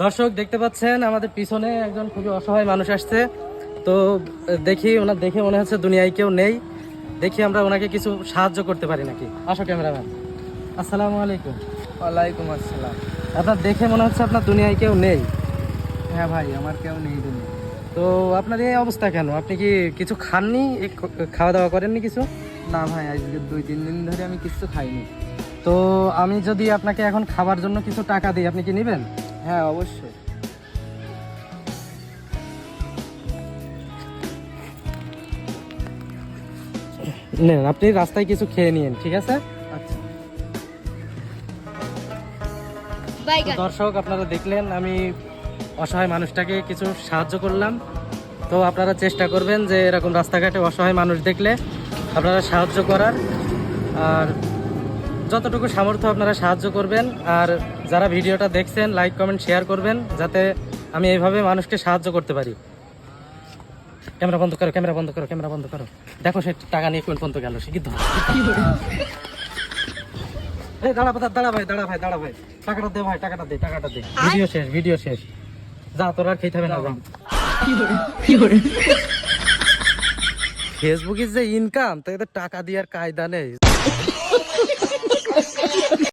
দর্শক দেখতে পাচ্ছেন আমাদের পিছনে একজন খুবই অসহায় মানুষ আসছে। তো দেখি ওনার দেখে মনে হচ্ছে দুনিয়ায় কেউ নেই। দেখি আমরা ওনাকে কিছু সাহায্য করতে পারি নাকি। আসো ক্যামেরাম্যান। আসসালামু আলাইকুম। ওয়ালাইকুম আসসালাম। আপনার দেখে মনে হচ্ছে আপনার দুনিয়ায় কেউ নেই। হ্যাঁ ভাই, আমার কেউ নেই দুনিয়া। তো আপনার এই অবস্থা কেন? আপনি কি কিছু খাননি? খাওয়া দাওয়া করেননি কিছু? না ভাই, আজকে 2-3 দিন ধরে আমি কিছু খাইনি। তো আমি যদি আপনাকে এখন খাবার জন্য কিছু টাকা দিই, আপনি কি নেবেন? হ্যাঁ অবশ্যই। নেন, আপনি রাস্তায় কিছু খেয়ে নিন, ঠিক আছে? আচ্ছা। তো দর্শক আপনারা দেখলেন আমি অসহায় মানুষটাকে কিছু সাহায্য করলাম। তো আপনারা চেষ্টা করবেন যে এরকম রাস্তাঘাটে অসহায় মানুষ দেখলে আপনারা সাহায্য করার, আর যতটুকু সামর্থ্য আপনারা সাহায্য করবেন। আর যারা ভিডিওটা দেখছেন লাইক কমেন্ট শেয়ার করবেন, যাতে আমি এইভাবে মানুষকে সাহায্য করতে পারি। ক্যামেরা বন্ধ করো, ক্যামেরা বন্ধ করো, ক্যামেরা বন্ধ করো। দেখো সে টাকা নিয়ে কোন পর্যন্ত গেল, সে কি ধর। এই দাঁড়া ভাই, দাঁড়া ভাই, টাকাটা দে ভাই, টাকাটা দে। ভিডিও শেষ। যা, তোর আর খেতে হবে না। ফেসবুকের যে ইনকাম, তাকে তো টাকা দেওয়ার কায়দা নেই।